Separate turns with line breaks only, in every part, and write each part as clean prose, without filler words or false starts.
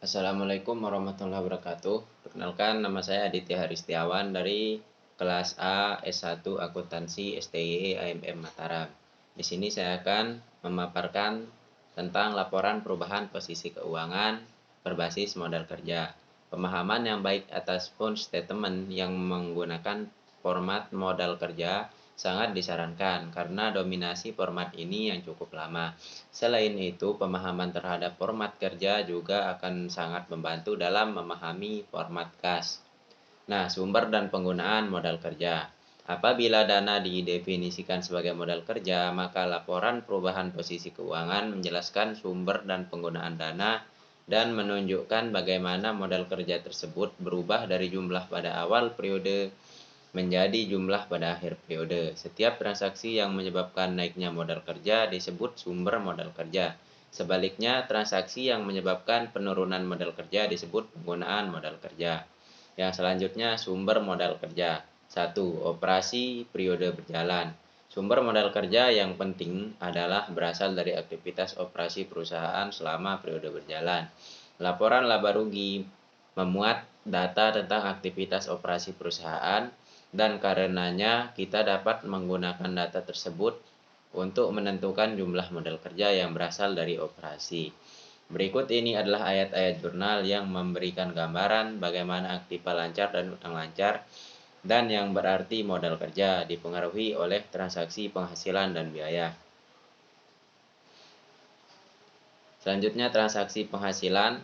Assalamualaikum warahmatullahi wabarakatuh. Perkenalkan, nama saya Aditya Haristiawan dari kelas A S1 Akuntansi STY AMM Mataram. Di sini saya akan memaparkan tentang laporan perubahan posisi keuangan berbasis modal kerja. Pemahaman yang baik atas fund statement yang menggunakan format modal kerja sangat disarankan karena dominasi format ini yang cukup lama. Selain itu, pemahaman terhadap format kerja juga akan sangat membantu dalam memahami format kas. Nah, sumber dan penggunaan modal kerja. Apabila dana didefinisikan sebagai modal kerja, maka laporan perubahan posisi keuangan menjelaskan sumber dan penggunaan dana dan menunjukkan bagaimana modal kerja tersebut berubah dari jumlah pada awal periode menjadi jumlah pada akhir periode. Setiap transaksi yang menyebabkan naiknya modal kerja disebut sumber modal kerja. Sebaliknya, transaksi yang menyebabkan penurunan modal kerja disebut penggunaan modal kerja. Yang selanjutnya, sumber modal kerja. 1. Operasi periode berjalan. Sumber modal kerja yang penting adalah berasal dari aktivitas operasi perusahaan selama periode berjalan. Laporan laba rugi memuat data tentang aktivitas operasi perusahaan dan karenanya kita dapat menggunakan data tersebut untuk menentukan jumlah modal kerja yang berasal dari operasi. Berikut ini adalah ayat-ayat jurnal yang memberikan gambaran bagaimana aktiva lancar dan utang lancar dan yang berarti modal kerja dipengaruhi oleh transaksi penghasilan dan biaya. Selanjutnya, transaksi penghasilan,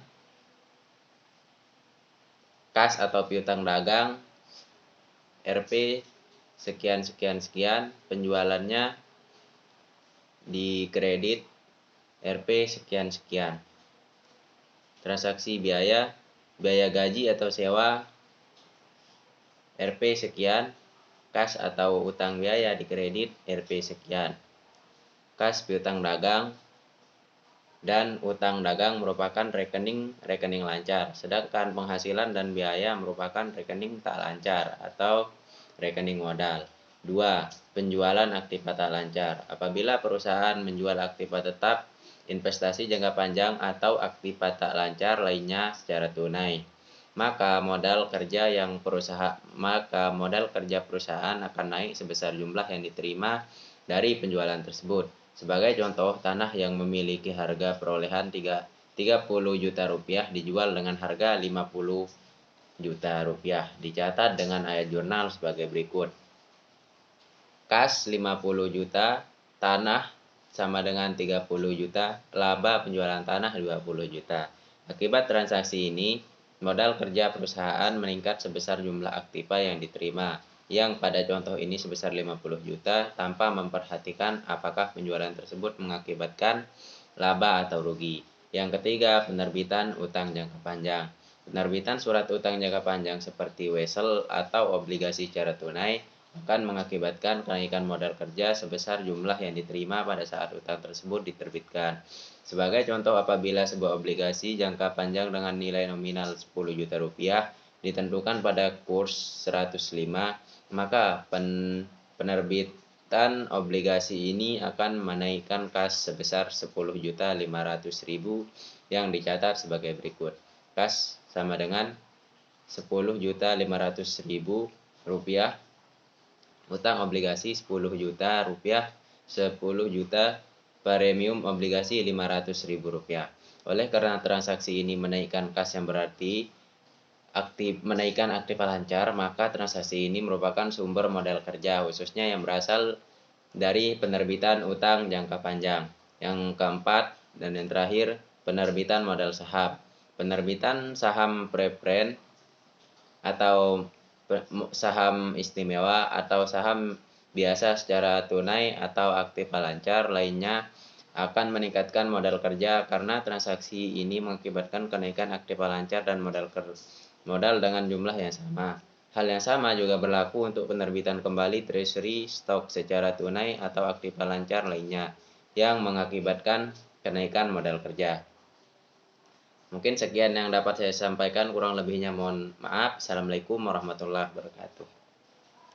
kas atau piutang dagang, RP sekian, penjualannya di kredit RP sekian. Transaksi biaya, biaya gaji atau sewa RP sekian, kas atau utang biaya di kredit RP sekian. Kas piutang dagang dan utang dagang merupakan rekening lancar, sedangkan penghasilan dan biaya merupakan rekening tak lancar atau rekening modal. 2. Penjualan aktiva tak lancar. Apabila perusahaan menjual aktiva tetap, investasi jangka panjang atau aktiva tak lancar lainnya secara tunai, maka modal kerja perusahaan akan naik sebesar jumlah yang diterima dari penjualan tersebut. Sebagai contoh, tanah yang memiliki harga perolehan 30 juta rupiah dijual dengan harga 50 juta rupiah. Dicatat dengan ayat jurnal sebagai berikut. Kas 50 juta, tanah sama dengan 30 juta, laba penjualan tanah 20 juta. Akibat transaksi ini, modal kerja perusahaan meningkat sebesar jumlah aktiva yang diterima, yang pada contoh ini sebesar 50 juta tanpa memperhatikan apakah penjualan tersebut mengakibatkan laba atau rugi. Yang ketiga, penerbitan utang jangka panjang. Penerbitan surat utang jangka panjang seperti wesel atau obligasi secara tunai akan mengakibatkan kenaikan modal kerja sebesar jumlah yang diterima pada saat utang tersebut diterbitkan. Sebagai contoh, apabila sebuah obligasi jangka panjang dengan nilai nominal 10 juta rupiah ditentukan pada kurs 105, maka penerbitan obligasi ini akan menaikkan kas sebesar 10.500.000 yang dicatat sebagai berikut. Kas sama dengan 10.500.000 rupiah, utang obligasi 10 juta rupiah, 10 juta premium obligasi 500.000 rupiah. Oleh karena transaksi ini menaikkan kas yang berarti menaikkan aktiva lancar, maka transaksi ini merupakan sumber modal kerja khususnya yang berasal dari penerbitan utang jangka panjang. Yang keempat dan yang terakhir, penerbitan modal saham. Penerbitan saham preferen atau saham istimewa atau saham biasa secara tunai atau aktiva lancar lainnya akan meningkatkan modal kerja karena transaksi ini mengakibatkan kenaikan aktiva lancar dan modal dengan jumlah yang sama. Hal yang sama juga berlaku untuk penerbitan kembali treasury stock secara tunai atau aktiva lancar lainnya yang mengakibatkan kenaikan modal kerja. Mungkin sekian yang dapat saya sampaikan, kurang lebihnya mohon maaf. Assalamualaikum warahmatullahi wabarakatuh.